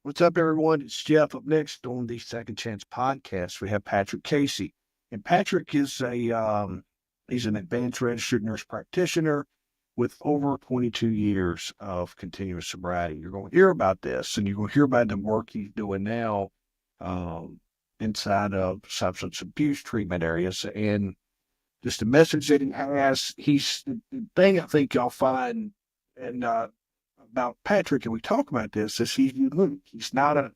What's up, everyone? It's Jeff. Up next on the Second Chance podcast, we have Patrick Casey, and Patrick is he's an advanced registered nurse practitioner with over 22 years of continuous sobriety. You're going to hear about this, and you're going to hear about the work he's doing now um, inside of substance abuse treatment areas, and just the message that he has. He's the thing I think y'all find, and about Patrick, and we talk about this, is he's unique. He's not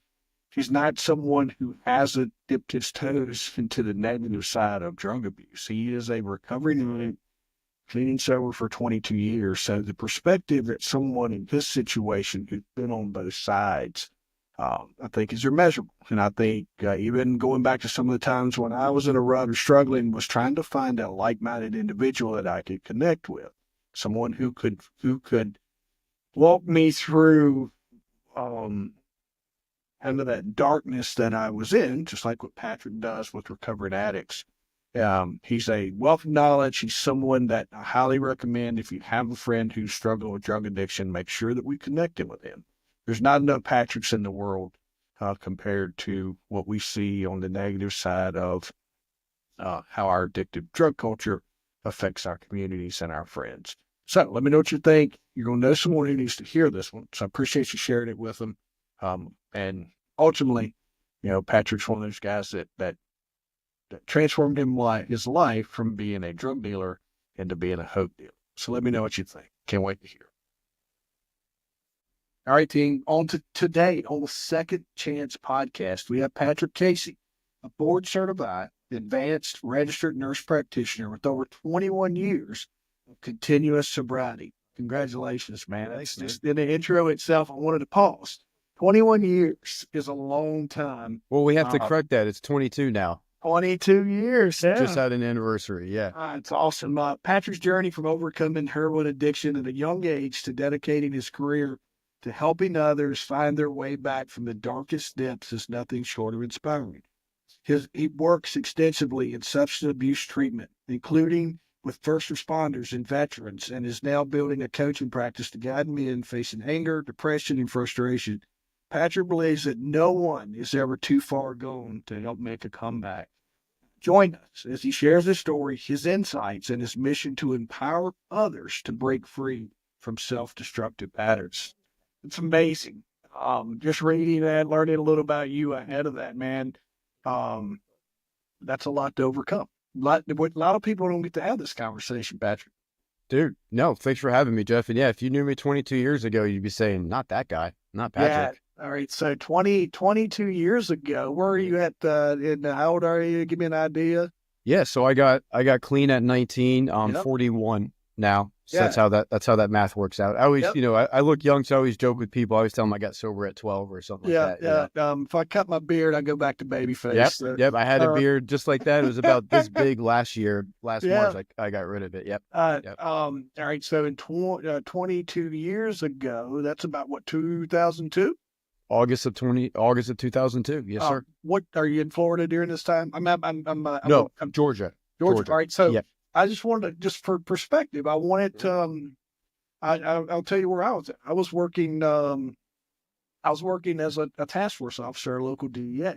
someone who hasn't dipped his toes into the negative side of drug abuse. He is a recovering addict, clean sober for 22 years. So the perspective that someone in his situation who's been on both sides, I think is immeasurable. And I think even going back to some of the times when I was in a rut or struggling, was trying to find a like-minded individual that I could connect with, someone who could walk me through kind of that darkness that I was in, just like what Patrick does with recovering addicts. He's a wealth of knowledge. He's someone that I highly recommend. If you have a friend who's struggling with drug addiction, make sure that we connect him with him. There's not enough Patricks in the world compared to what we see on the negative side of how our addictive drug culture affects our communities and our friends. So let me know what you think. You're going to know someone who needs to hear this one. So I appreciate you sharing it with them. And ultimately, Patrick's one of those guys that transformed his life from being a drug dealer into being a hope dealer. So let me know what you think. Can't wait to hear. All right, team. On to today on the Second Chance podcast, we have Patrick Casey, a board certified, advanced registered nurse practitioner with over 21 years of continuous sobriety. Congratulations, man. That's just in the intro itself. I wanted to pause. 21 years is a long time. Well, we have to correct that. It's 22 now. 22 years. Yeah. Just had an anniversary. Yeah. It's awesome. Patrick's journey from overcoming heroin addiction at a young age to dedicating his career to helping others find their way back from the darkest depths is nothing short of inspiring. He works extensively in substance abuse treatment, including with first responders and veterans, and is now building a coaching practice to guide men facing anger, depression, and frustration. Patrick believes that no one is ever too far gone to help make a comeback. Join us as he shares his story, his insights, and his mission to empower others to break free from self-destructive patterns. It's amazing. Just reading that, learning a little about you ahead of that, man. That's a lot to overcome. A lot of people don't get to have this conversation, Patrick. Dude, no, thanks for having me, Jeff. And yeah, if you knew me 22 years ago, you'd be saying, not that guy, not Patrick. Yeah. All right. So 22 years ago, where are you at? How old are you? Give me an idea. Yeah. So I got clean at 19. I'm 41 now. So that's how that math works out. I always, I look young, so I always joke with people. I always tell them I got sober at 12 or something like that. Yeah. If I cut my beard, I go back to baby face. Yep. I had a beard just like that. It was about this big last March. I got rid of it. Yep. All right. So in 22 years ago, that's about what, 2002? August of 2002. Yes, sir. What are you in Florida during this time? I'm Georgia. All right. So I just wanted to, just for perspective, I wanted to, I'll tell you where I was at. I was working as a task force officer, a local DEA.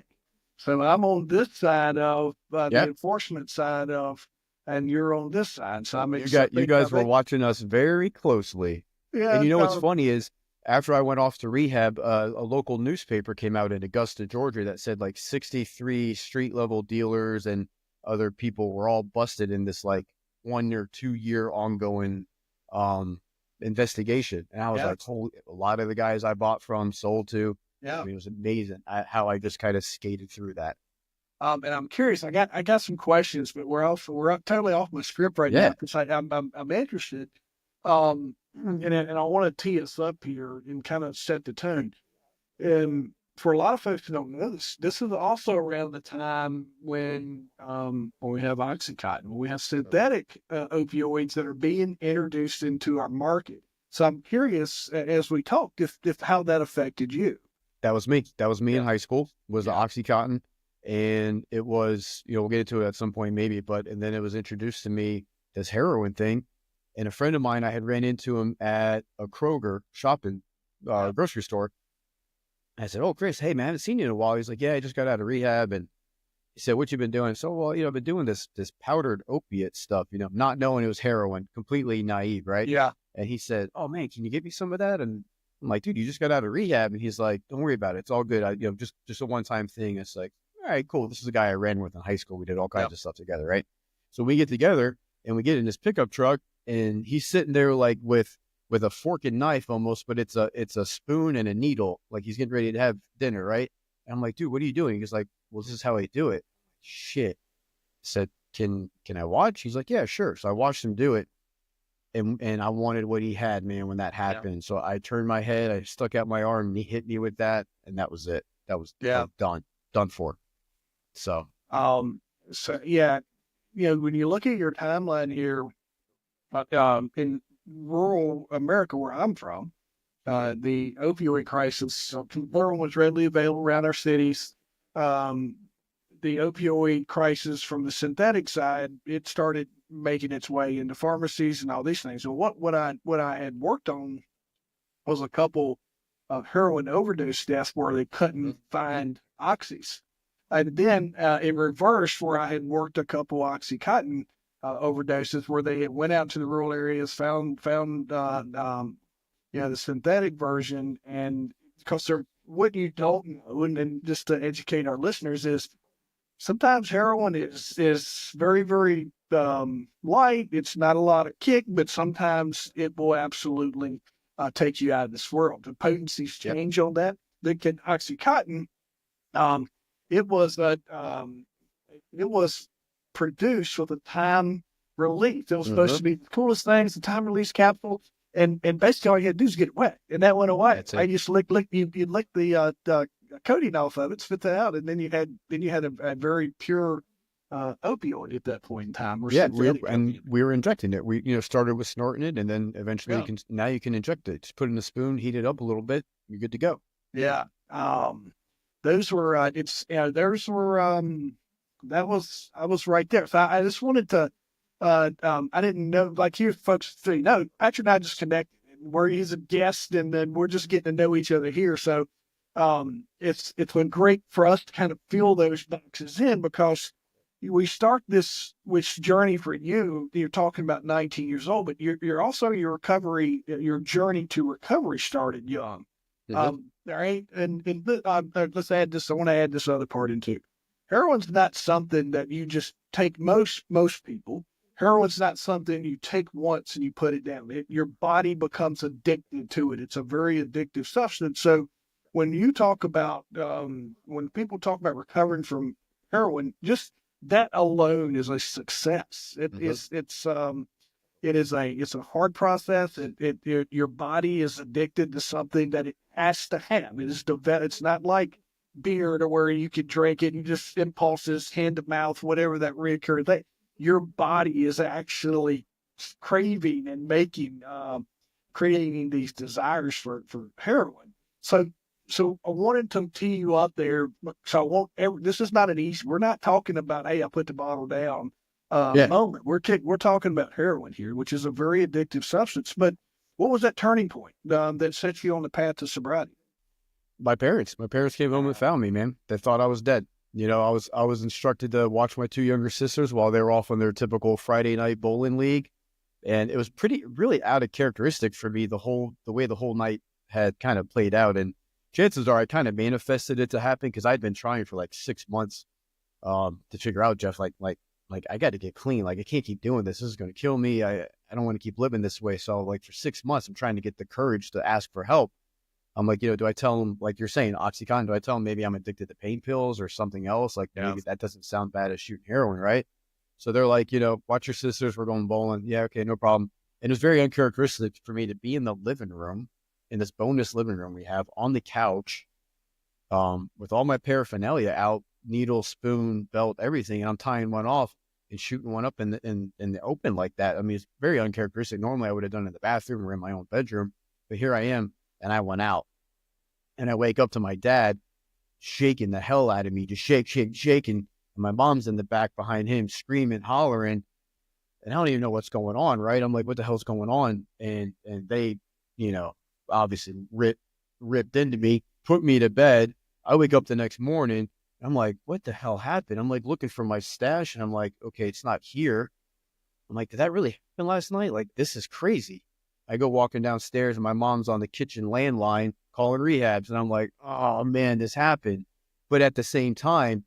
So I'm on this side of the enforcement side of, and you're on this side. So you guys were watching us very closely. Yeah. And what's funny is, after I went off to rehab, a local newspaper came out in Augusta, Georgia, that said like 63 street level dealers and other people were all busted in this like 1 or 2 year ongoing investigation. And I was like, holy, a lot of the guys I bought from, sold to. Yeah. I mean, it was amazing how I just kind of skated through that. And I'm curious, I got some questions, but we're totally off my script right now because I'm interested. And I want to tee us up here and kind of set the tone. And for a lot of folks who don't know this is also around the time when we have OxyContin, when we have synthetic opioids that are being introduced into our market. So I'm curious, as we talked, if how that affected you. That was me. That was me in high school, was the OxyContin. And it was, we'll get into it at some point maybe, and then it was introduced to me, this heroin thing. And a friend of mine, I had ran into him at a Kroger shopping grocery store. I said, "Oh, Chris, hey man, I haven't seen you in a while." He's like, "Yeah, I just got out of rehab." And he said, "What you been doing?" So, well, I've been doing this powdered opiate stuff, not knowing it was heroin, completely naive, right? Yeah. And he said, "Oh man, can you give me some of that?" And I'm like, "Dude, you just got out of rehab." And he's like, "Don't worry about it. It's all good. Just a one-time thing." It's like, all right, cool. This is a guy I ran with in high school. We did all kinds Yep. of stuff together, right? So we get together and we get in this pickup truck, and he's sitting there like with a fork and knife almost, but it's a spoon and a needle, like he's getting ready to have dinner, right? And I'm like, "Dude, what are you doing?" He's like, "Well, this is how I do it." Shit. I said, can I watch? He's like, "Yeah, sure." So I watched him do it, and I wanted what he had, man, when that Yeah. happened. So I turned my head, I stuck out my arm, and he hit me with that, and that was it. That Yeah. was done for. So Um, so yeah, when you look at your timeline here, in rural America where I'm from, the opioid crisis, heroin was readily available around our cities. Um, the opioid crisis from the synthetic side, it started making its way into pharmacies and all these things. So what I had worked on was a couple of heroin overdose deaths where they couldn't find oxys. And then in reverse, where I had worked a couple OxyContin overdoses where they had went out to the rural areas, found the synthetic version, and because they're what you don't know, and just to educate our listeners is sometimes heroin is very very light. It's not a lot of kick, but sometimes it will absolutely take you out of this world. The potencies change on that. The OxyContin, um, it was it was produced with a time release. It was supposed to be the coolest thing. It's a time release capsule, and basically all you had to do is get it wet, and that went away. that's I it. just you lick the coating off of it, spit that out, and then you had a very pure opioid at that point in time. Or Yeah, synthetic opioid. we were injecting it. We started with snorting it, and then eventually Yeah. you can inject it. Just put it in a spoon, heat it up a little bit, you're good to go. Yeah. Those were those were I was right there. So I just wanted to I didn't know, like you folks say, no, Patrick and I just connected. Where he's a guest and then we're just getting to know each other here. So it's been great for us to kind of fill those boxes in because we start this which journey for you. You're talking about 19 years old, but you're also your journey to recovery started young. Mhm. All right. Let's add this. I want to add this other part into heroin's not something that you just take most people. Heroin's not something you take once and you put it down. Your body becomes addicted to it. It's a very addictive substance. So when you talk about, when people talk about recovering from heroin, just that alone is a success. Mhm. It's a hard process. Your body is addicted to something that it has to have. It's not like beer to where you can drink it and just impulses, hand to mouth, whatever that reoccurring thing. Your body is actually craving and creating these desires for heroin. So I wanted to tee you up there. So I won't ever, this is not an easy, we're not talking about, hey, I put the bottle down Yeah, moment. We're talking about heroin here, which is a very addictive substance. But what was that turning point that set you on the path to sobriety? my parents came home and found me, man. They thought I was dead. I was instructed to watch my two younger sisters while they were off on their typical Friday night bowling league, and it was really out of characteristic for me the way the whole night had kind of played out. And chances are I kind of manifested it to happen because I'd been trying for like 6 months to figure out, Jeff, like I got to get clean. Like I can't keep doing this. This is going to kill me. I don't want to keep living this way. So like for 6 months, I'm trying to get the courage to ask for help. I'm like, do I tell them, like you're saying, OxyContin? Do I tell them maybe I'm addicted to pain pills or something else? Like maybe that doesn't sound bad as shooting heroin, right? So they're like, watch your sisters. We're going bowling. Yeah, okay, no problem. And it was very uncharacteristic for me to be in the living room, in this bonus living room we have, on the couch, with all my paraphernalia out, needle, spoon, belt, everything, and I'm tying one off and shooting one up in the open like that. I mean, it's very uncharacteristic. Normally, I would have done it in the bathroom or in my own bedroom, but here I am, and I went out, and I wake up to my dad shaking the hell out of me, just shaking, and my mom's in the back behind him, screaming, hollering, and I don't even know what's going on, right? I'm like, what the hell's going on? And they, obviously ripped into me. put me to bed. I wake up the next morning. I'm like, what the hell happened? I'm like looking for my stash, and I'm like, okay, it's not here. I'm like, did that really happen last night? Like, this is crazy. I go walking downstairs, and my mom's on the kitchen landline calling rehabs, and I'm like, oh man, this happened. But at the same time,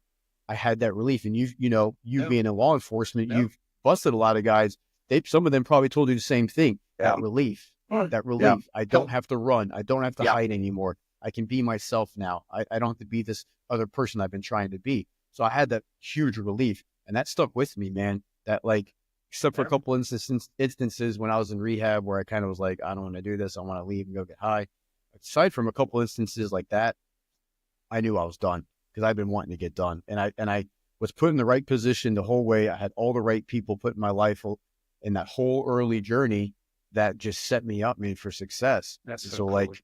I had that relief. And you being in law enforcement, you've busted a lot of guys. Some of them probably told you the same thing. That relief. That relief. I don't have to run. I don't have to hide anymore. I can be myself now. I don't have to be this other person I've been trying to be. So I had that huge relief, and that stuck with me, man. That, like, except for a couple instances when I was in rehab where I kind of was like, I don't want to do this. I want to leave and go get high. Aside from a couple instances like that, I knew I was done because I've been wanting to get done. And I was put in the right position the whole way. I had all the right people put in my life in that whole early journey that just set me up, man, for success. That's so cool. Like,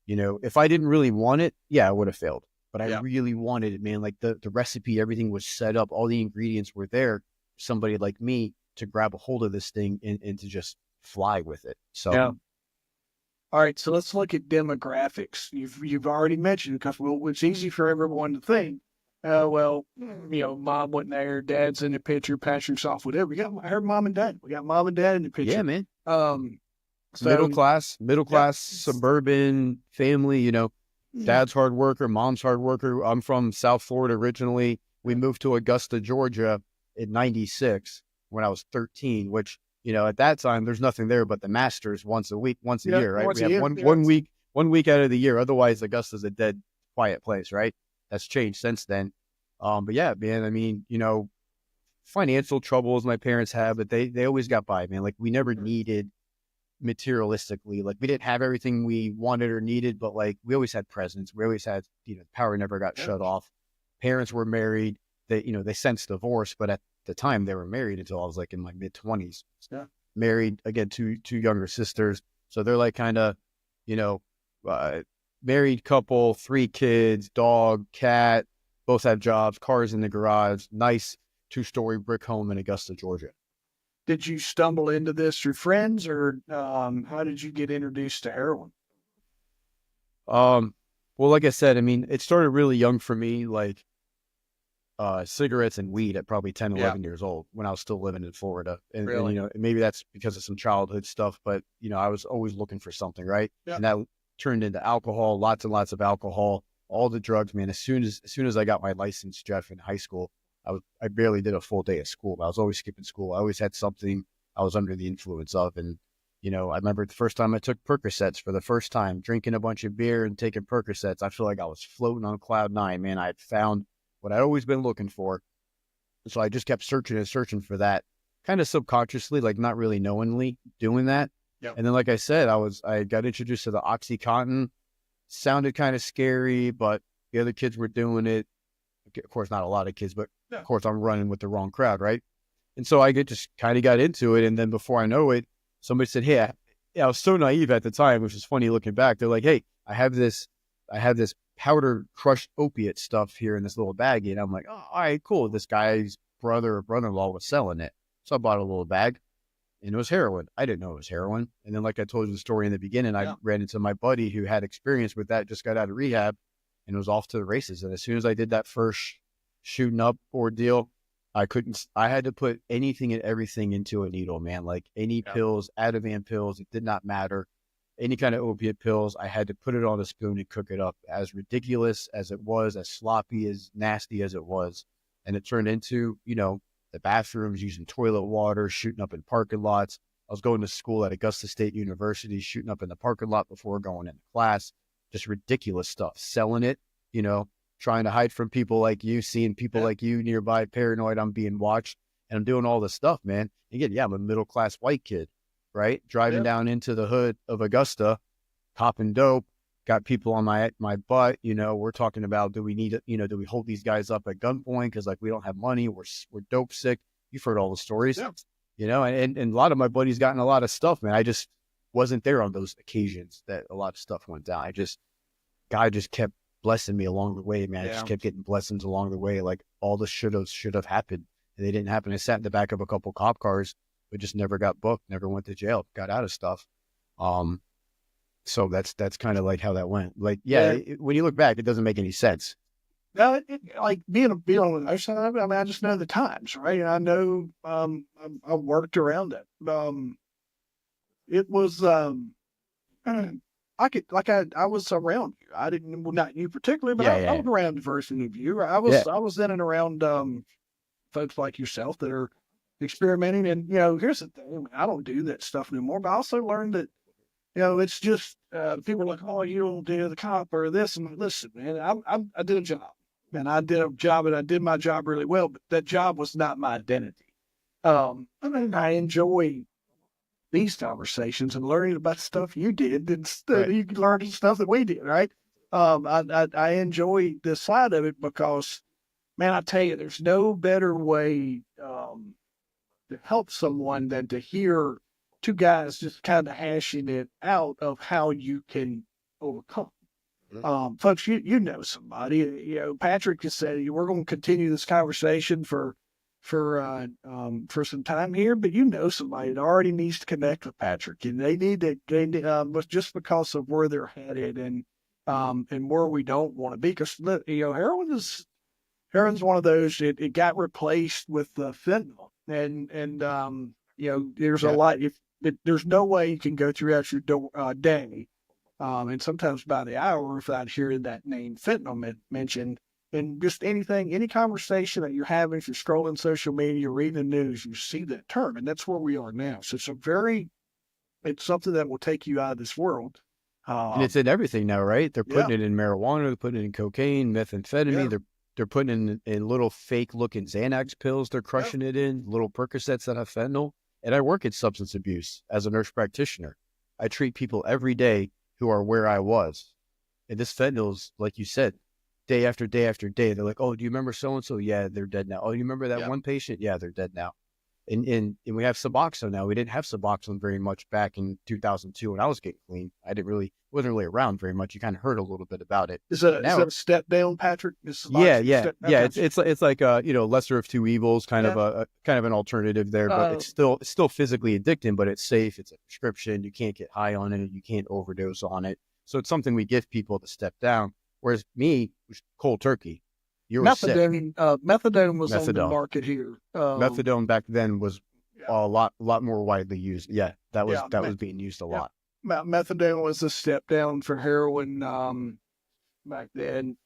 if I didn't really want it, I would have failed. But I really wanted it, man. Like the recipe, everything was set up. All the ingredients were there. Somebody like me to grab a hold of this thing and to just fly with it. So, all right. So let's look at demographics. You've already mentioned, because it's easy for everyone to think, mom wasn't there, dad's in the picture, Patrick's off, whatever. I heard mom and dad. We got mom and dad in the picture. Yeah, man. So, middle class, suburban family. Dad's hard worker, mom's hard worker. I'm from South Florida originally. We moved to Augusta, Georgia in '96 when I was 13, which, at that time, there's nothing there but the Masters once a year, right? We have one week out of the year. Otherwise, Augusta's a dead, quiet place, right? That's changed since then. But yeah, man, I mean, financial troubles my parents had, but they always got by, man. Like, we never needed materialistically, like, we didn't have everything we wanted or needed, but like, we always had presents. We always had, power never got shut off. Parents were married. They since divorced, but at the time they were married until I was like in my mid-20s. Married again, two younger sisters. So they're like kind of, married couple, 3 kids, dog, cat, both have jobs, cars in the garage, nice 2-story brick home in Augusta, Georgia. Did you stumble into this through friends, or how did you get introduced to heroin? Well, like I said, I mean, it started really young for me, like cigarettes and weed at probably 10, 11 years old when I was still living in Florida. And, really? And maybe that's because of some childhood stuff, but, I was always looking for something, right? Yeah. And that turned into alcohol, lots and lots of alcohol, all the drugs, man. As soon as I got my license, Jeff, in high school, I barely did a full day of school. I was always skipping school. I always had something I was under the influence of. And, I remember the first time I took Percocets for the first time, drinking a bunch of beer and taking Percocets. I feel like I was floating on cloud 9, man. I had found what I'd always been looking for. So I just kept searching and searching for that, kind of subconsciously, like not really knowingly doing that. Yep. And then, like I said, I got introduced to the OxyContin. Sounded kind of scary, but the other kids were doing it. Of course, not a lot of kids, but of course I'm running with the wrong crowd, right? And so I just kind of got into it. And then before I know it, somebody said, hey, I was so naive at the time, which is funny looking back. They're like, hey, I have this powder crushed opiate stuff here in this little baggie. And I'm like, oh, all right, cool. This guy's brother or brother-in-law was selling it. So I bought a little bag, and it was heroin. I didn't know it was heroin. And then, like I told you the story in the beginning, I ran into my buddy who had experience with that, just got out of rehab, and was off to the races. And as soon as I did that first shooting up ordeal, I had to put anything and everything into a needle, man. Like any pills, Ativan pills, it did not matter. Any kind of opiate pills, I had to put it on a spoon and cook it up. As ridiculous as it was, as sloppy, as nasty as it was. And it turned into, the bathrooms, using toilet water, shooting up in parking lots. I was going to school at Augusta State University, shooting up in the parking lot before going into class. Just ridiculous stuff. Selling it, trying to hide from people like you, seeing people like you nearby, paranoid I'm being watched. And I'm doing all this stuff, man. Again, I'm a middle-class white kid, right? Driving down into the hood of Augusta, copping dope, got people on my butt. We're talking about, do we do we hold these guys up at gunpoint because like we don't have money, we're dope sick. You've heard all the stories, and a lot of my buddies gotten a lot of stuff, man. I just wasn't there on those occasions that a lot of stuff went down. God just kept blessing me along the way, man. I just kept getting blessings along the way. Like all the should have happened, and they didn't happen. I sat in the back of a couple cop cars, but just never got booked, never went to jail, got out of stuff. So that's kind of like how that went. Like, yeah, when you look back, it doesn't make any sense. No, like being on the other side of it, I mean, I just know the times, right? And I know, I worked around it. It was, I could, like, I was around you. I didn't, well, not you particularly, but Yeah, I yeah, was around diversity of you. yeah. I was in and around, folks like yourself that are experimenting. And, here's the thing, I don't do that stuff anymore, but I also learned that, it's just, people are like, oh, you don't do the cop or this. And listen, man, I did a job. And I did a job and I did my job really well, but that job was not my identity. I mean, I enjoy these conversations and learning about stuff you did and Right. you learned stuff that we did, right? I enjoy this side of it because, man, I tell you, there's no better way to help someone than to hear two guys just kind of hashing it out of how you can overcome. Folks, you know somebody. Patrick just said we're going to continue this conversation for some time here, but you know somebody that already needs to connect with Patrick, and they need to. But just because of where they're headed and where we don't want to be, because heroin's one of those. It got replaced with fentanyl, and there's a Yeah. lot. There's no way you can go throughout your day and sometimes by the hour without hearing that name fentanyl mentioned. And just any conversation that you're having, if you're scrolling social media, you're reading the news, you see that term, and that's where we are now. So it's something that will take you out of this world. And it's in everything now, right? They're Yeah, putting it in marijuana, they're putting it in cocaine, methamphetamine. yeah, They're putting it in little fake looking Xanax pills. They're yeah. crushing it in little Percocets that have fentanyl. And I work in substance abuse as a nurse practitioner. I treat people every day who are where I was. And this fentanyl's, like you said, day after day after day. They're like, oh, do you remember so-and-so? Yeah, they're dead now. Oh, you remember that one patient? Yeah, they're dead now. And we have Suboxone now. We didn't have Suboxone very much back in 2002 when I was getting clean. Wasn't really around very much. You kind of heard a little bit about it. Is that Now, a step down, Patrick? yeah. It's like lesser of two evils, kind of Yeah. a kind of an alternative there, but it's still physically addicting, but it's safe. It's a prescription. You can't get high on it. You can't overdose on it. So it's something we give people to step down. Whereas me, was cold turkey. You were sick. Methadone was on the Methadone. market here. Methadone back then was Yeah. a lot more widely used. Yeah, that was Yeah, was being used a yeah. lot. Methadone was a step down for heroin back then.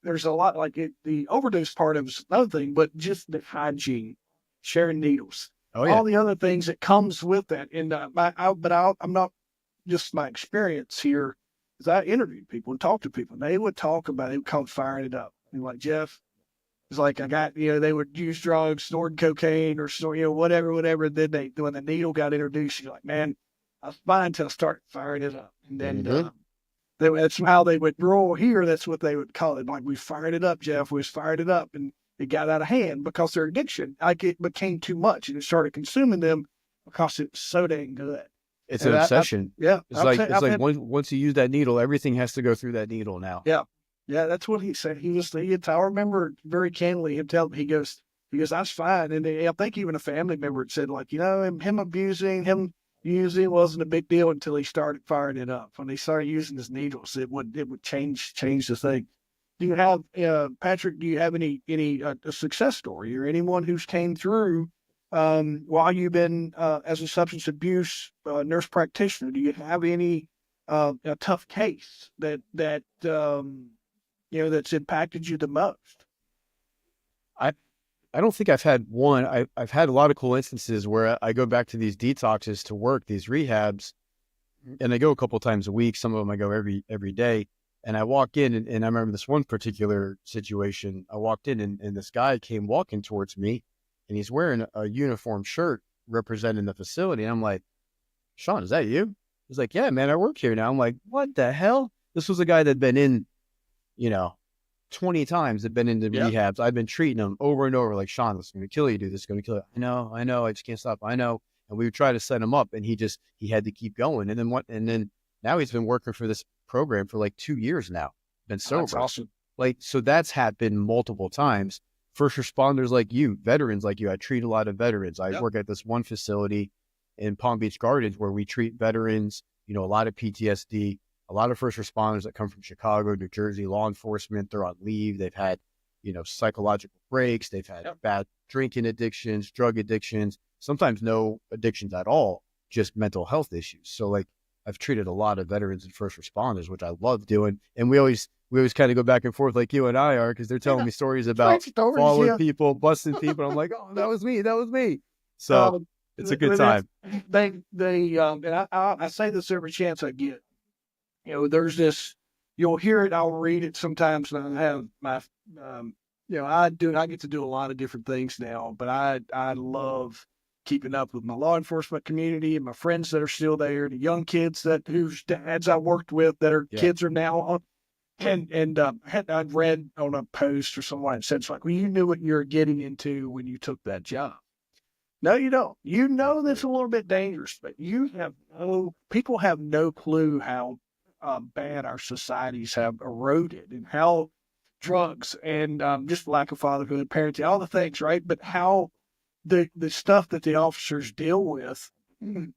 There's a lot like the overdose part of it's another thing, but just the hygiene, sharing needles, Oh yeah, all the other things that comes with that. And I'm not just my experience here, is I interviewed people and talked to people, and they would talk about it called firing it up. And like Jeff, it's like I got they would use drugs, snort cocaine, or snort whatever. Then when the needle got introduced, you're like, man, I was fine until I started firing it up, and then. That's how they would roll here. That's what they would call it. Like, we fired it up, Jeff. We fired it up. And it got out of hand because their addiction, like, it became too much and it started consuming them because it was so dang good. it's And an obsession. yeah. It's like once you use that needle, everything has to go through that needle now. Yeah. Yeah. That's what he said. I remember very candidly him telling me, he goes, that's fine. And I think even a family member had said, like, him abusing, him using wasn't a big deal until he started firing it up. When he started using his needles, it would change the thing. Do you have Patrick? Do you have any a success story or anyone who's came through while you've been as a substance abuse nurse practitioner? Do you have any a tough case that that's impacted you the most? I don't think I've had one. I've had a lot of cool instances where I go back to these detoxes to work, these rehabs, and I go a couple times a week. Some of them I go every day. And I walk in, and I remember this one particular situation. I walked in, and this guy came walking towards me, and he's wearing a uniform shirt representing the facility. And I'm like, Sean, is that you? He's like, yeah, man, I work here now. I'm like, what the hell? This was a guy that'd been in, 20 times, had been into rehabs. I've been treating him over and over, like, Sean, this is going to kill you, dude. This is going to kill you. I know. I just can't stop. I know. And we would try to set him up, and he had to keep going. And then now he's been working for this program for like 2 years now, been sober. That's awesome. Like, so that's happened multiple times. first responders like you, veterans like you. I treat a lot of veterans. I Yep. work at this one facility in Palm Beach Gardens where we treat veterans, a lot of PTSD, a lot of first responders that come from Chicago, New Jersey, law enforcement. They're on leave. They've had, psychological breaks. They've had Yep. bad drinking addictions, drug addictions, sometimes no addictions at all, just mental health issues. So like I've treated a lot of veterans and first responders, which I love doing. And we always kind of go back and forth like you and I are, because they're telling me stories about following people, busting people. I'm like, oh, that was me. That was me. So it's a good time. And I say this every chance I get. There's this, you'll hear it, I'll read it sometimes, and I have my, I get to do a lot of different things now, but I love keeping up with my law enforcement community and my friends that are still there, the young kids whose dads I worked with that are kids are now on. And I'd read on a post or someone that said, it's like, well, you knew what you were getting into when you took that job. No, you don't. You know that's a little bit dangerous, but people have no clue how bad our societies have eroded and how drugs and just lack of fatherhood, parenting, all the things, right? But how the stuff that the officers deal with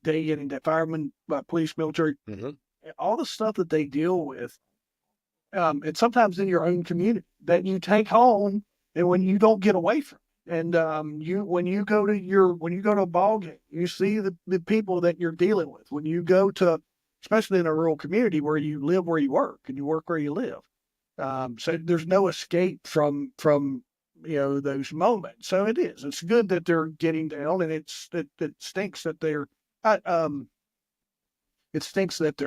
day in and day, firemen, police, military, all the stuff that they deal with, and sometimes in your own community that you take home, and when you don't get away from it. And when you go to a ball game, you see the people that you're dealing with. When you go to, especially in a rural community where you live where you work and you work where you live, so there's no escape from those moments. So it's good that they're getting down, and it stinks that they're it stinks that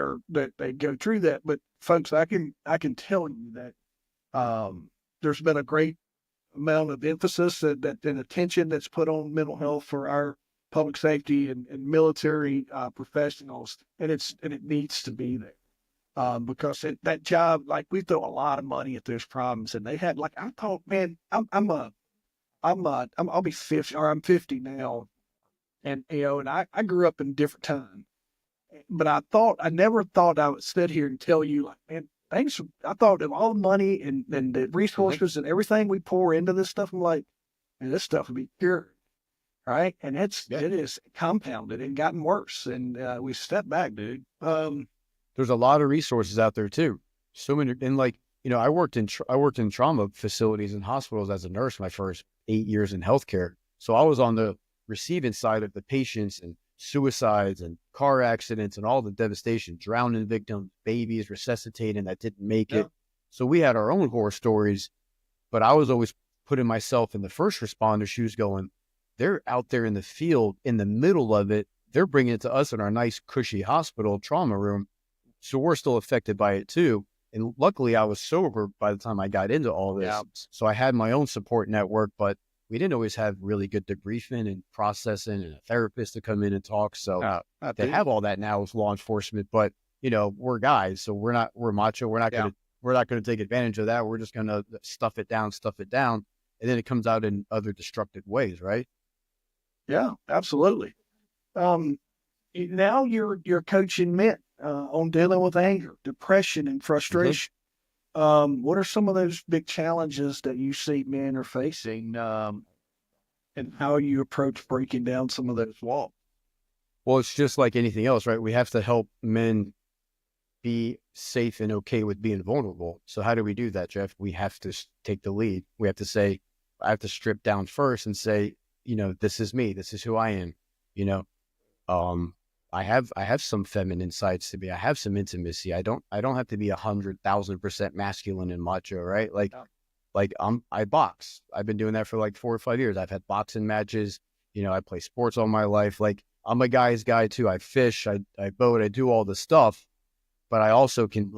they go through that. But folks, I can tell you that there's been a great amount of emphasis and attention that's put on mental health for our public safety and military professionals, and it needs to be there, because that job, like, we throw a lot of money at those problems, and they had, like, I thought, man, I'll be 50, or I'm 50 now, and and I grew up in a different time. But I never thought I would sit here and tell you, like, man, I thought of all the money and the resources and everything we pour into this stuff. I'm like, man, this stuff would be cured, right? And it is compounded and gotten worse. And we step back, dude. There's a lot of resources out there too. So many, and like, I worked in trauma facilities and hospitals as a nurse my first 8 years in healthcare. So I was on the receiving side of the patients and suicides and car accidents and all the devastation, drowning victims, babies resuscitating that didn't make it. So we had our own horror stories, but I was always putting myself in the first responder shoes going, they're out there in the field in the middle of it. They're bringing it to us in our nice, cushy hospital trauma room. So we're still affected by it too. And luckily I was sober by the time I got into all this. Yeah. So I had my own support network, but we didn't always have really good debriefing and processing and a therapist to come in and talk. So they have all that now with law enforcement, but we're guys, so we're macho. We're not going to take advantage of that. We're just going to stuff it down. And then it comes out in other destructive ways. Right. Yeah, absolutely. Now you're coaching men on dealing with anger, depression, and frustration. What are some of those big challenges that you see men are facing, and how you approach breaking down some of those walls? Well, it's just like anything else, right? We have to help men be safe and okay with being vulnerable. So how do we do that, Jeff? We have to take the lead. We have to say, I have to strip down first and say, this is me. This is who I am. I have some feminine sides to me. I have some intimacy. I don't have to be 100,000% masculine and macho, right? I box. I've been doing that for like 4 or 5 years. I've had boxing matches. I play sports all my life. Like, I'm a guy's guy too. I fish, I boat, I do all the stuff, but I also can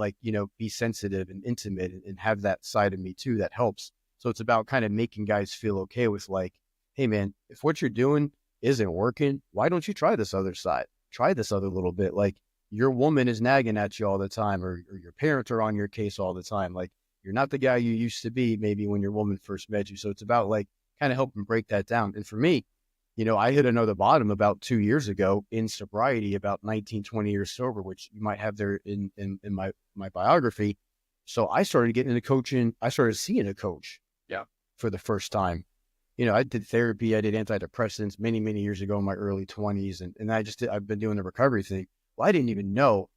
be sensitive and intimate and have that side of me too that helps. So it's about kind of making guys feel okay with, like, hey man, if what you're doing isn't working, why don't you try this other side? Try this other little bit. Like, your woman is nagging at you all the time, or your parents are on your case all the time. Like, you're not the guy you used to be maybe when your woman first met you. So it's about, like, kind of helping break that down. And for me, I hit another bottom about 2 years ago in sobriety, about 19, 20 years sober, which you might have there in my biography. So I started getting into coaching. I started seeing a coach. Yeah. for the first time. I did therapy, I did antidepressants many, many years ago in my early 20s. And I've been doing the recovery thing. Well, I didn't even know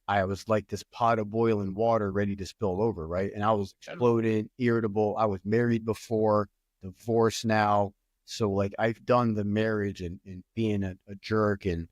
I was like this pot of boiling water ready to spill over, right? And I was exploded, irritable. I was married before, divorced now. So like I've done the marriage and being a jerk and,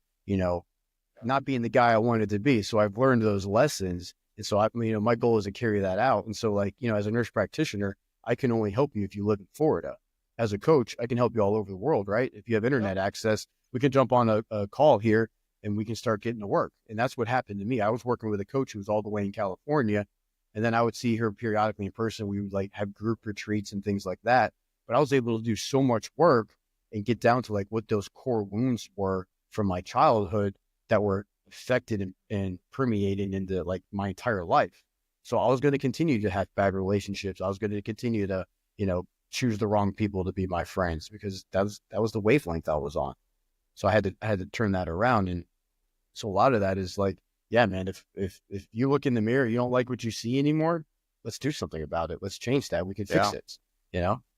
not being the guy I wanted to be. So I've learned those lessons. And so my goal is to carry that out. And so like, as a nurse practitioner, I can only help you if you live in Florida. As a coach, I can help you all over the world, right? If you have internet access, we can jump on a call here and we can start getting to work. And that's what happened to me. I was working with a coach who was all the way in California. And then I would see her periodically in person. We would like have group retreats and things like that. But I was able to do so much work and get down to like what those core wounds were from my childhood that were affected and permeating into like my entire life. So I was going to continue to have bad relationships. I was going to continue to, choose the wrong people to be my friends because that was the wavelength I was on. So I had to turn that around. And so a lot of that is like, yeah, man, if you look in the mirror, you don't like what you see anymore, let's do something about it. Let's change that. We can fix it,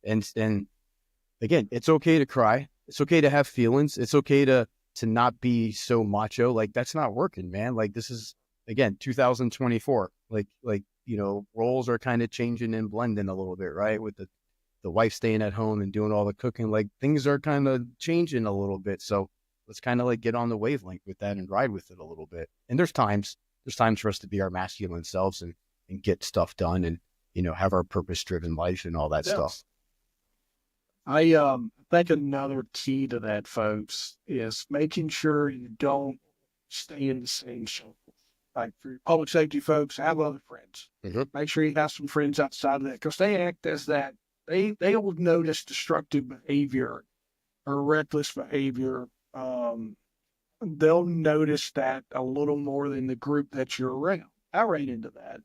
and again, it's okay to cry. It's okay to have feelings. It's okay to not be so macho. Like that's not working, man. Like this is, again, 2024, like, roles are kind of changing and blending a little bit, right? With the wife staying at home and doing all the cooking, like things are kind of changing a little bit. So let's kind of like get on the wavelength with that and ride with it a little bit. And there's times for us to be our masculine selves and get stuff done and, have our purpose driven life and all that stuff. I think another key to that, folks, is making sure you don't stay in the same circle. Like for public safety folks, have other friends. Mm-hmm. Make sure you have some friends outside of that because they act as that. They will notice destructive behavior or reckless behavior. They'll notice that a little more than the group that you're around. I ran into that.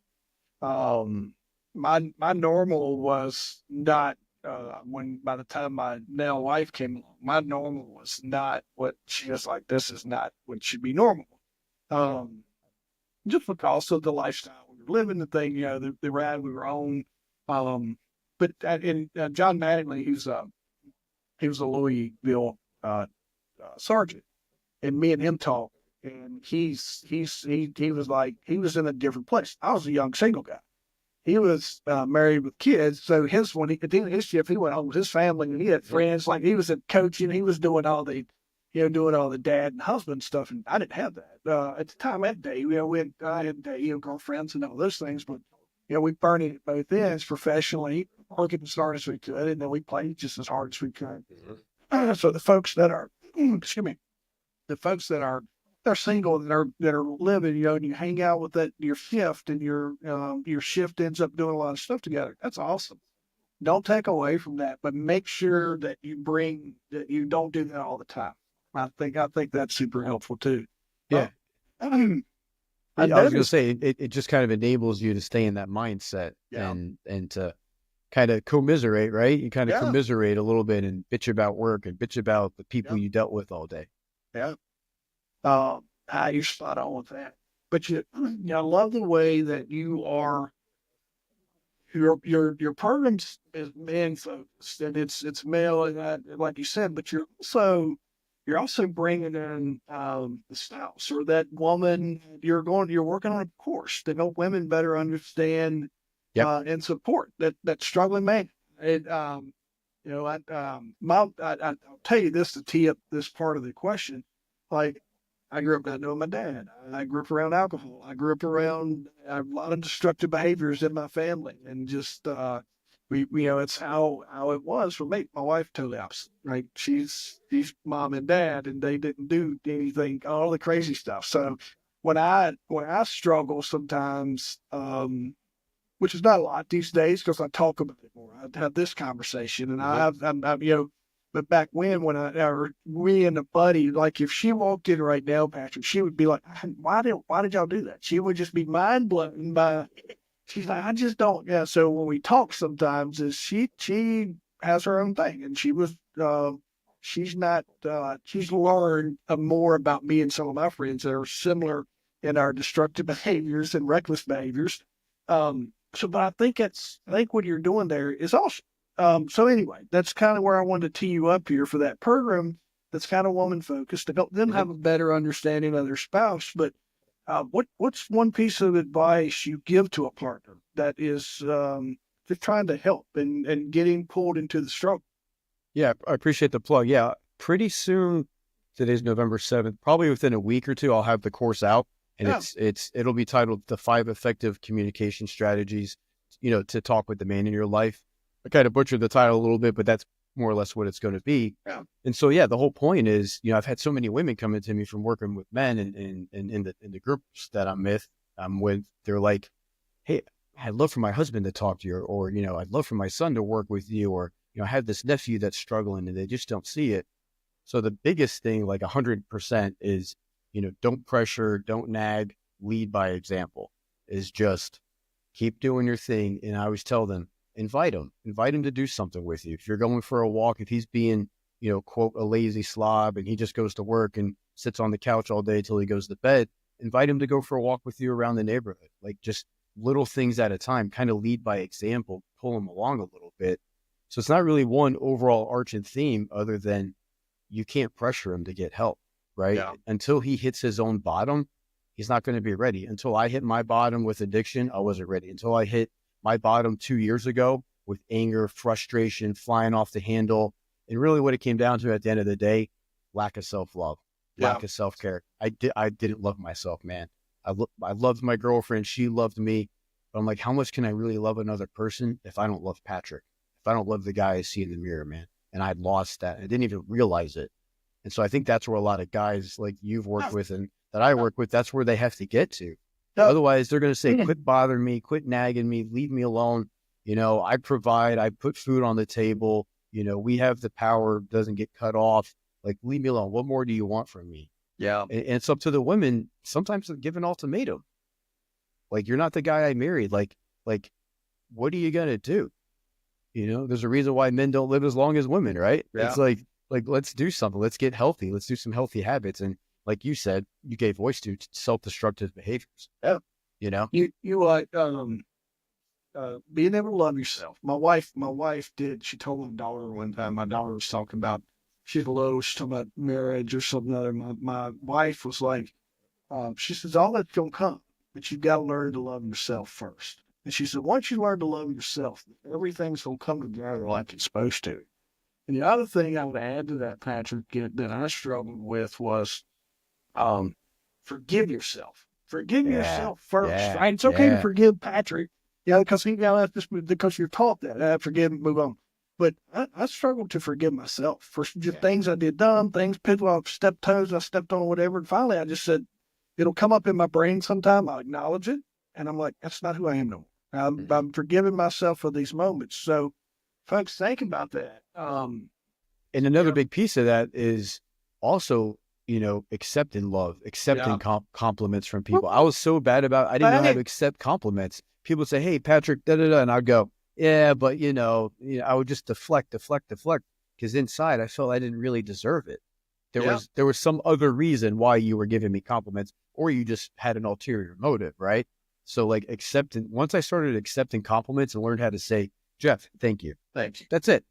My normal was not by the time my now wife came along, my normal was not what she was like. This is not what should be normal. Just because of the lifestyle we were living, the thing, the ride we were on. But John Mattingly, he was a Louisville sergeant, and me and him talked, and he was like he was in a different place. I was a young single guy. He was married with kids, so at the end of his shift, he went home with his family, and he had friends. Like he was coaching, he was doing all the dad and husband stuff, and I didn't have that at the time. That day, I had girlfriends and all those things, but we burned it at both ends professionally, working as hard as we could, and then we played just as hard as we could. So the folks that are, the folks that are they're single that are living, and you hang out with your shift, and your shift ends up doing a lot of stuff together. That's awesome. Don't take away from that, but make sure that you don't do that all the time. I think that's super helpful too. Yeah. I was going to say it just kind of enables you to stay in that mindset and to kind of commiserate, right? You kind of commiserate a little bit and bitch about work and bitch about the people you dealt with all day. Yeah. You're spot on with that. But I love the way that you are. Your program is man focused, and it's male, and like you said. But you're also bringing in the spouse or that woman. You're working on a course to help women better understand and support that struggling man. I'll tell you this to tee up this part of the question. Like, I grew up not knowing my dad. I grew up around alcohol. I grew up around a lot of destructive behaviors in my family, and just it's how it was for me. My wife totally opposite, right? She's mom and dad, and they didn't do anything, all the crazy stuff. So when I struggle sometimes, which is not a lot these days because I talk about it more. I have this conversation, and I'm but back when we and a buddy, like if she walked in right now, Patrick, she would be like, why did y'all do that? She would just be mind blown by, she's like, I just don't. Yeah. So when we talk sometimes is she has her own thing, and she's learned more about me and some of my friends that are similar in our destructive behaviors and reckless behaviors. But I think what you're doing there is awesome. So anyway, that's kind of where I wanted to tee you up here for that program that's kind of woman focused to help them have a better understanding of their spouse. But what's one piece of advice you give to a partner that is just trying to help and getting pulled into the struggle? Yeah, I appreciate the plug. Yeah, pretty soon, today's November 7th, probably within a week or two, I'll have the course out, and Yeah. it'll be titled "The 5 Effective Communication Strategies," to talk with the man in your life. I kind of butchered the title a little bit, but that's more or less what it's going to be. Yeah. And so, yeah, the whole point is, I've had so many women come into me from working with men and in the groups that I'm with, they're like, "Hey, I'd love for my husband to talk to you, or I'd love for my son to work with you, or I have this nephew that's struggling and they just don't see it." So the biggest thing, like 100%, is, don't pressure, don't nag, lead by example. Is just keep doing your thing. And I always tell them, invite him to do something with you. If you're going for a walk, if he's being, quote, a lazy slob and he just goes to work and sits on the couch all day till he goes to bed, invite him to go for a walk with you around the neighborhood. Like, just little things at a time, kind of lead by example, pull him along a little bit. So it's not really one overall arching theme other than you can't pressure him to get help, right? Yeah. Until he hits his own bottom, he's not going to be ready. Until I hit my bottom with addiction, I wasn't ready. Until I hit my bottom 2 years ago with anger, frustration, flying off the handle. And really what it came down to at the end of the day, lack of self-love, lack of self-care. I didn't love myself, man. I loved my girlfriend. She loved me. But I'm like, how much can I really love another person if I don't love Patrick? If I don't love the guy I see in the mirror, man? And I'd lost that. I didn't even realize it. And so I think that's where a lot of guys like you've worked with and that I work with, that's where they have to get to. Otherwise, they're going to say, quit bothering me, quit nagging me, leave me alone. I provide, I put food on the table. We have the power, doesn't get cut off. Like, leave me alone. What more do you want from me? Yeah. And it's up to the women. Sometimes they give an ultimatum. Like, you're not the guy I married. Like, what are you going to do? There's a reason why men don't live as long as women, right? Yeah. It's like, let's do something. Let's get healthy. Let's do some healthy habits. And like you said, you gave voice to self-destructive behaviors. Yeah. You like, being able to love yourself. My wife did. She told my daughter one time, my daughter was talking about, she's low, she's talking about marriage or something other. My wife was like, she says, all that's going to come, but you've got to learn to love yourself first. And she said, once you learn to love yourself, everything's going to come together like it's supposed to. And the other thing I would add to that, Patrick, that I struggled with was forgive yourself. Forgive yourself first. Yeah, Right? It's okay to forgive Patrick, because that's just because you're taught that. Forgive and move on. But I struggled to forgive myself for just things I did dumb, things, people I stepped toes, I stepped on, whatever. And finally, I just said, it'll come up in my brain sometime. I'll acknowledge it. And I'm like, that's not who I am no more. I'm forgiving myself for these moments. So, folks, think about that. And another big piece of that is also, accepting love, accepting compliments from people. I was so bad about, I didn't know how to accept compliments. People would say, hey, Patrick, da-da-da. And I'd go, yeah, but, I would just deflect. Because inside I felt I didn't really deserve it. There was some other reason why you were giving me compliments, or you just had an ulterior motive, right? So like once I started accepting compliments and learned how to say, Jeff, thank you. Thank you. That's it.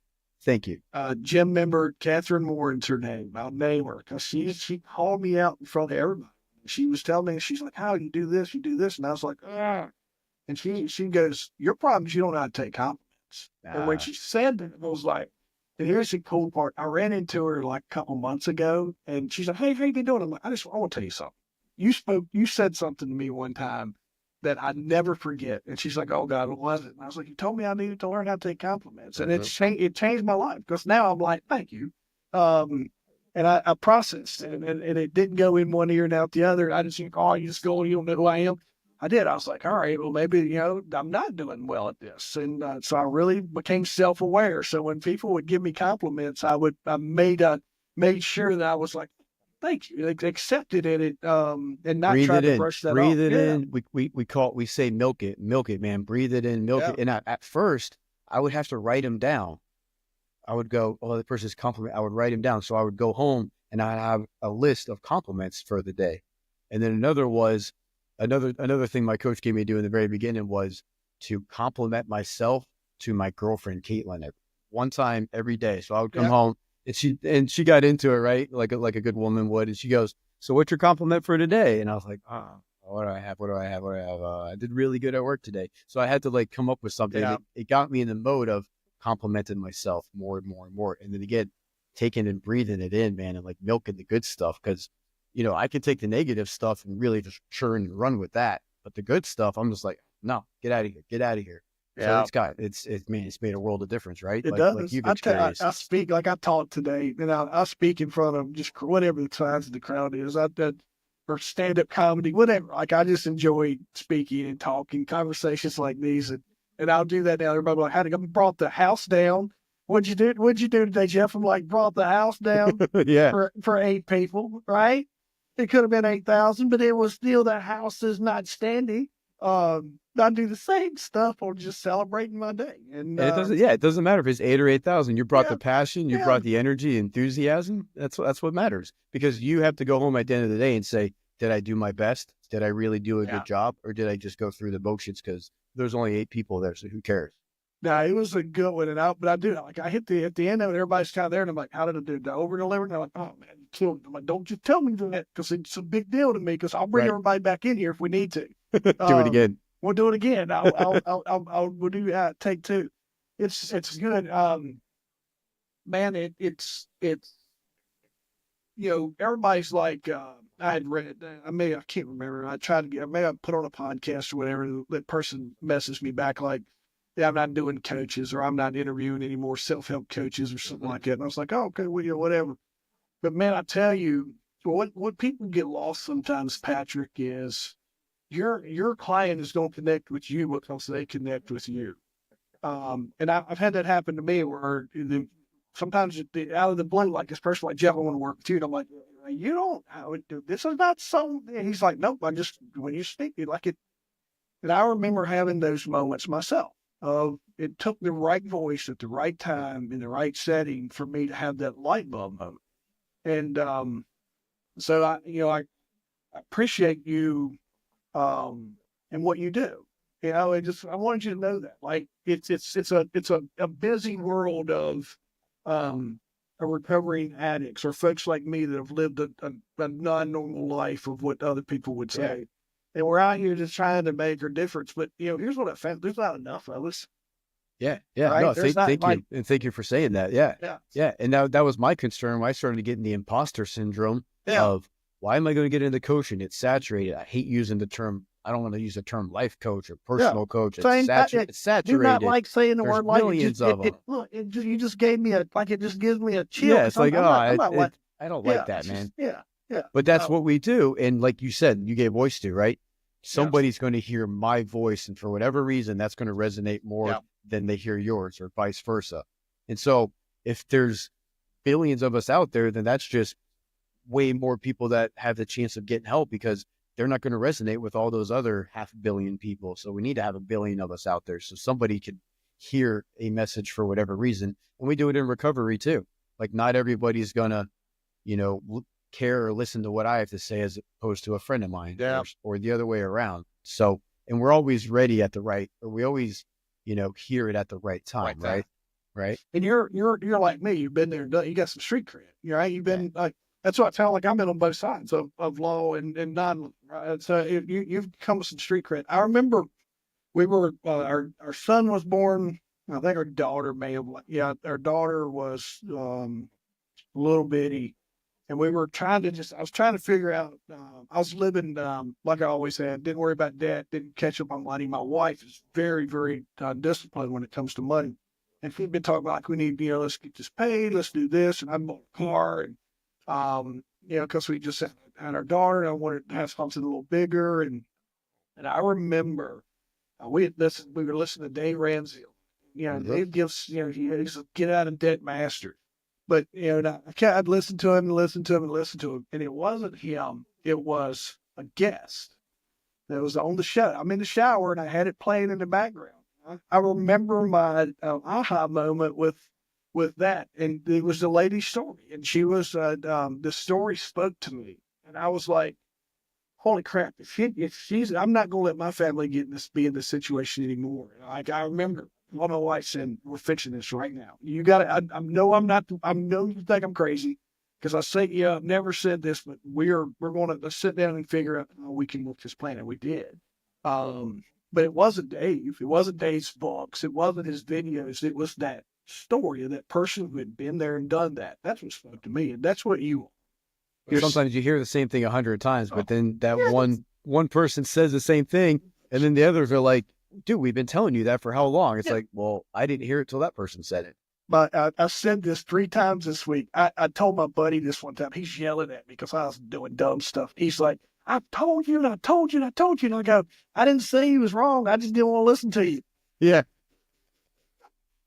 Thank you. Gym member Catherine Moore's her name. I'll name her because she called me out in front of everybody. She was telling me, she's like, how you do this, and I was like, ah. And she goes, your problem is you don't know how to take compliments. And when she said that, I was like, and here's the cool part. I ran into her like a couple months ago, and she's like, hey, how you been doing? I'm like, I want to tell you something. You said something to me one time that I never forget. And she's like, oh God, what was it? And I was like, you told me I needed to learn how to take compliments. And it changed my life, because now I'm like, thank you. And I processed it, and it didn't go in one ear and out the other. I just think, oh, you just go, you don't know who I am. I did. I was like, all right, well, maybe, I'm not doing well at this. And so I really became self-aware. So when people would give me compliments, I made sure that I was like, thank you, accepted it, and not try to brush that off. Breathe it in. We say milk it, man. Breathe it in, milk it. And at first, I would have to write them down. I would go, oh, the person's compliment. I would write them down. So I would go home and I'd have a list of compliments for the day. And then another thing my coach gave me to do in the very beginning was to compliment myself to my girlfriend, Caitlin. one time every day. So I would come home, and she got into it, right? Like a good woman would. And she goes, "So what's your compliment for today?" And I was like, "Oh, what do I have? What do I have? What do I have? I did really good at work today." So I had to like come up with something. Yeah. It got me in the mode of complimenting myself more and more and more. And then again, taking and breathing it in, man, and like milking the good stuff. Cause, I can take the negative stuff and really just churn and run with that. But the good stuff, I'm just like, no, get out of here. Get out of here. So it's made a world of difference, right? It Like does. you've I experienced. speak like I taught today, and I speak in front of just whatever the size of the crowd is. I did or stand up comedy, whatever. Like I just enjoy speaking and talking, conversations like these, and I'll do that now. Everybody like, how did you brought the house down? What'd you do? What'd you do today, Jeff? I'm like, brought the house down Yeah. for 8 people, right? It could have been 8,000, but it was still the house is not standing. I do the same stuff or just celebrating my day. And It doesn't matter if it's 8 or 8,000. You brought yeah, the passion, you yeah, brought the energy, enthusiasm. That's what matters, because you have to go home at the end of the day and say, did I do my best? Did I really do a yeah. good job? Or did I just go through the motions? Because there's only 8 people there. So who cares? No, it was a good one, but I do like I hit the at the end of it. Everybody's kind of there, and I'm like, "How did I do? Did I over deliver?" And they're like, "Oh man, you killed it." I'm like, "Don't just tell me that because it's a big deal to me. Because I'll bring Right. everybody back in here if we need to. Do it again. We'll do it again. We'll do take 2. It's good. Man, it's everybody's like I had read. I can't remember. I tried to get. Maybe I put on a podcast or whatever. That person messaged me back like, yeah, I'm not doing coaches or I'm not interviewing any more self-help coaches or something like that. And I was like, oh, okay, well, whatever. But man, I tell you, what people get lost sometimes, Patrick, is your client is going to connect with you because they connect with you. And I've had that happen to me where sometimes out of the blue, like this person like Jeff, I want to work with you. And I'm like, you don't, I would do this is not so. And he's like, nope, when you speak, you like it. And I remember having those moments myself. It took the right voice at the right time in the right setting for me to have that light bulb moment. And so I appreciate you and what you do. I wanted you to know that. Like it's a busy world of recovering addicts or folks like me that have lived a non-normal life of what other people would say. Yeah. And we're out here just trying to make a difference. But here's what I found: there's not enough of us. Yeah. Yeah. Right? No, There's thank you. And thank you for saying that. Yeah. Yeah. Yeah. And that was my concern when I started getting the imposter syndrome of, why am I going to get into coaching? It's saturated. I hate using the term. I don't want to use the term life coach or personal coach. It's it's saturated. Do not like saying the word life. Millions of them. You just gave me it just gives me a chill. Yeah, it's like, I don't like that, man. Yeah. But that's what we do. And like you said, you gave voice to, right? Somebody's going to hear my voice, and for whatever reason, that's going to resonate more than they hear yours, or vice versa. And so if there's billions of us out there, then that's just way more people that have the chance of getting help, because they're not going to resonate with all those other 500 million people. So we need to have 1 billion of us out there so somebody can hear a message for whatever reason. And we do it in recovery too. Like not everybody's going to, care or listen to what I have to say as opposed to a friend of mine, or the other way around. So, and we're always ready at the right, or we always, hear it at the right time. Right. And you're like me. You've been there and done. You got some street cred. Right. You've been like, that's what I felt like. I've been on both sides of law and non. Right? So you've come with some street cred. I remember we were our son was born. I think our daughter may have. Yeah, our daughter was a little bitty. And we were I was trying to figure out, I was living, like I always had, didn't worry about debt, didn't catch up on money. My wife is very, very disciplined when it comes to money. And she'd been talking about, like, we need, let's get this paid, let's do this. And I bought a car, and, because we just had our daughter, and I wanted to have something a little bigger. And I remember we were listening to Dave Ramsey. Dave gives, he's a get out of debt master. But, I'd listen to him, and it wasn't him. It was a guest that was on the show. I'm in the shower, and I had it playing in the background. I remember my aha moment with that, and it was the lady's story. And she was, the story spoke to me. And I was like, holy crap, if she's, I'm not going to let my family be in this situation anymore. Like, I remember Well, my wife said, we're fixing this right now. You got to, I know I know you think I'm crazy because I say, yeah, I've never said this, but we're going to sit down and figure out how we can work this plan. And we did. But it wasn't Dave. It wasn't Dave's books. It wasn't his videos. It was that story of that person who had been there and done that. That's what spoke to me. And that's what Sometimes you hear the same thing 100 times, but then that yeah, one person says the same thing, and then the others are like, dude, we've been telling you that for how long? It's like, well, I didn't hear it till that person said it. But I said this 3 times this week. I told my buddy this one time. He's yelling at me because I was doing dumb stuff. He's like, I told you, and I told you, and I told you. And I go, I didn't say he was wrong. I just didn't want to listen to you. Yeah.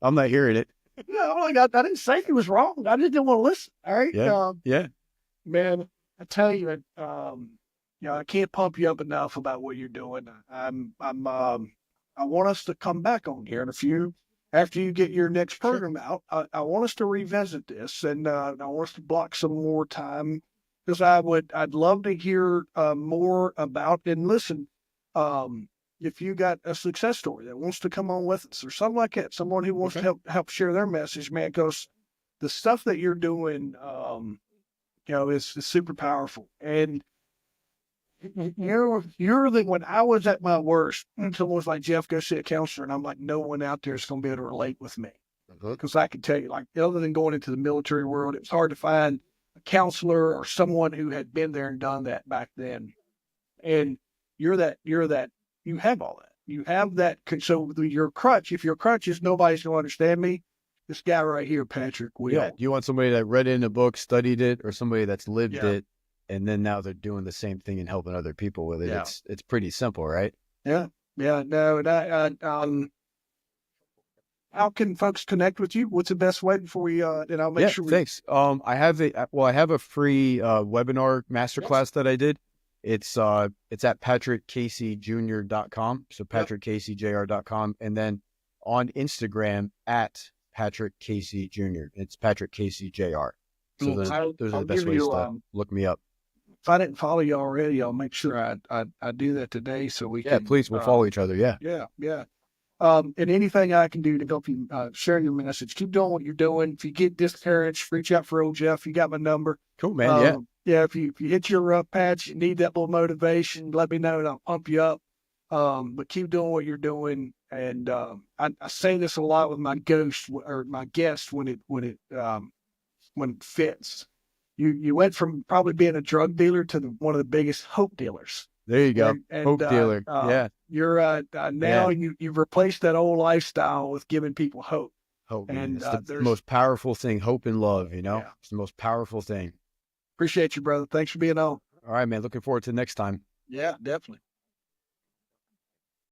I'm not hearing it. No, like, I didn't say he was wrong. I just didn't want to listen. All right. Yeah. Yeah. Man, I tell you, I can't pump you up enough about what you're doing. I want us to come back on here in a few. After you get your next program out, I want us to revisit this, and I want us to block some more time because I'd love to hear more about and listen. If you got a success story that wants to come on with us or something like that, someone who wants to help share their message, man, because the stuff that you're doing, is super powerful. And when I was at my worst, someone was like, Jeff, go see a counselor. And I'm like, no one out there is going to be able to relate with me. Because I can tell you, like, other than going into the military world, it was hard to find a counselor or someone who had been there and done that back then. And you have all that. You have that. So your crutch, if your crutch is nobody's going to understand me, this guy right here, Patrick, will. Yeah. You want somebody that read it in a book, studied it, or somebody that's lived it, and then now they're doing the same thing and helping other people with it. Yeah. It's pretty simple, right? Yeah. Yeah. No. And how can folks connect with you? What's the best way before we? And I'll make sure. Thanks. I have a free webinar masterclass that I did. It's at patrickcaseyjr.com. So patrickcaseyjr.com, and then on Instagram at Patrick Casey Jr. It's Patrick Casey Jr. So those are the best ways to look me up. If I didn't follow you already, I'll make sure I do that today so we can. Yeah, please, we'll follow each other. Yeah. Yeah. And anything I can do to help you share your message, keep doing what you're doing. If you get discouraged, reach out for old Jeff. You got my number. Cool, man. Yeah. If you hit your rough patch, you need that little motivation, let me know and I'll pump you up. But keep doing what you're doing. And I say this a lot with my guests when it fits. You went from probably being a drug dealer to one of the biggest hope dealers. There you go. And, hope dealer. You're now you've replaced that old lifestyle with giving people hope. Hope. And it's the most powerful thing, hope and love, It's the most powerful thing. Appreciate you, brother. Thanks for being on. All right, man. Looking forward to next time. Yeah, definitely.